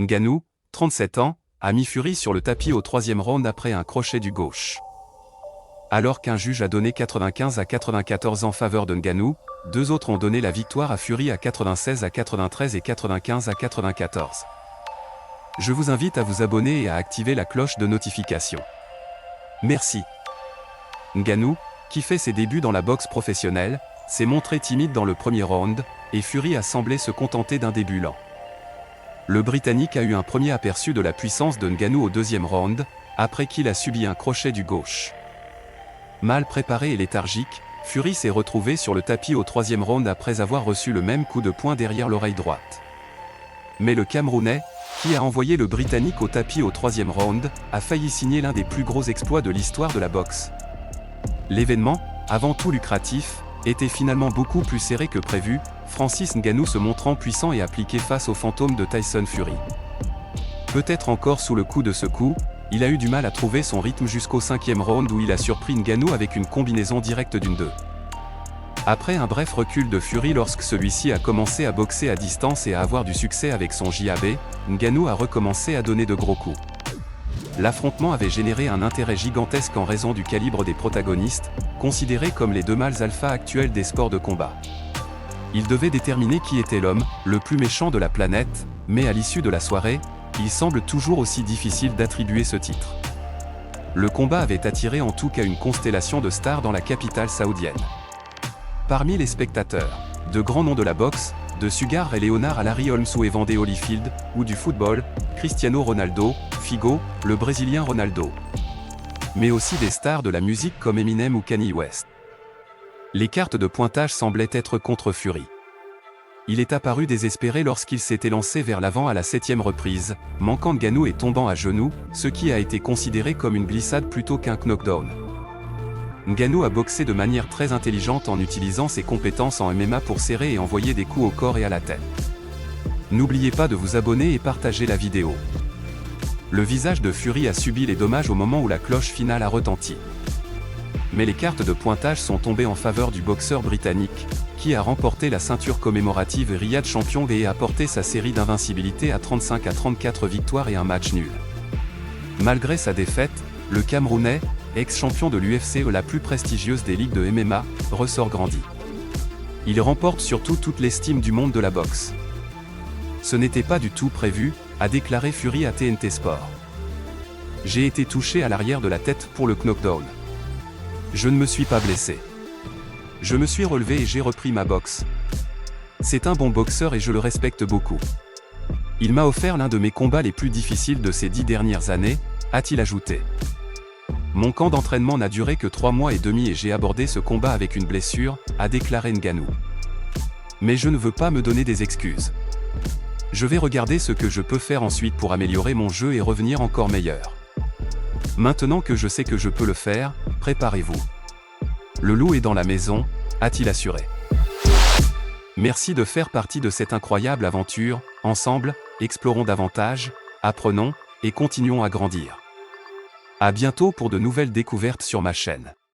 Ngannou, 37 ans, a mis Fury sur le tapis au troisième round après un crochet du gauche. Alors qu'un juge a donné 95 à 94 en faveur de Ngannou, deux autres ont donné la victoire à Fury à 96 à 93 et 95 à 94. Je vous invite à vous abonner et à activer la cloche de notification. Merci. Ngannou, qui fait ses débuts dans la boxe professionnelle, s'est montré timide dans le premier round, et Fury a semblé se contenter d'un début lent. Le Britannique a eu un premier aperçu de la puissance de Ngannou au deuxième round, après qu'il a subi un crochet du gauche. Mal préparé et léthargique, Fury s'est retrouvé sur le tapis au troisième round après avoir reçu le même coup de poing derrière l'oreille droite. Mais le Camerounais, qui a envoyé le Britannique au tapis au troisième round, a failli signer l'un des plus gros exploits de l'histoire de la boxe. L'événement, avant tout lucratif, était finalement beaucoup plus serré que prévu, Francis Ngannou se montrant puissant et appliqué face au fantôme de Tyson Fury. Peut-être encore sous le coup de ce coup, il a eu du mal à trouver son rythme jusqu'au cinquième round où il a surpris Ngannou avec une combinaison directe d'une 2. Après un bref recul de Fury lorsque celui-ci a commencé à boxer à distance et à avoir du succès avec son JAB, Ngannou a recommencé à donner de gros coups. L'affrontement avait généré un intérêt gigantesque en raison du calibre des protagonistes, considérés comme les deux mâles alpha actuels des sports de combat. Il devait déterminer qui était l'homme, le plus méchant de la planète, mais à l'issue de la soirée, il semble toujours aussi difficile d'attribuer ce titre. Le combat avait attiré en tout cas une constellation de stars dans la capitale saoudienne. Parmi les spectateurs, de grands noms de la boxe, de Sugar et Léonard à Larry Holmes ou Evander Holyfield, ou du football, Cristiano Ronaldo, Figo, le Brésilien Ronaldo. Mais aussi des stars de la musique comme Eminem ou Kanye West. Les cartes de pointage semblaient être contre Fury. Il est apparu désespéré lorsqu'il s'était lancé vers l'avant à la 7e reprise, manquant Ngannou et tombant à genoux, ce qui a été considéré comme une glissade plutôt qu'un knockdown. Ngannou a boxé de manière très intelligente en utilisant ses compétences en MMA pour serrer et envoyer des coups au corps et à la tête. N'oubliez pas de vous abonner et partager la vidéo. Le visage de Fury a subi les dommages au moment où la cloche finale a retenti. Mais les cartes de pointage sont tombées en faveur du boxeur britannique, qui a remporté la ceinture commémorative Riyad champion et a porté sa série d'invincibilité à 35 à 34 victoires et un match nul. Malgré sa défaite, le Camerounais, ex-champion de l'UFC la plus prestigieuse des ligues de MMA, ressort grandi. Il remporte surtout toute l'estime du monde de la boxe. Ce n'était pas du tout prévu, a déclaré Fury à TNT Sport. J'ai été touché à l'arrière de la tête pour le knockdown. Je ne me suis pas blessé. Je me suis relevé et j'ai repris ma boxe. C'est un bon boxeur et je le respecte beaucoup. Il m'a offert l'un de mes combats les plus difficiles de ces 10 dernières années, a-t-il ajouté. Mon camp d'entraînement n'a duré que 3 mois et demi et j'ai abordé ce combat avec une blessure, a déclaré Ngannou. Mais je ne veux pas me donner des excuses. Je vais regarder ce que je peux faire ensuite pour améliorer mon jeu et revenir encore meilleur. Maintenant que je sais que je peux le faire, préparez-vous. Le loup est dans la maison, a-t-il assuré. Merci de faire partie de cette incroyable aventure, ensemble, explorons davantage, apprenons, et continuons à grandir. À bientôt pour de nouvelles découvertes sur ma chaîne.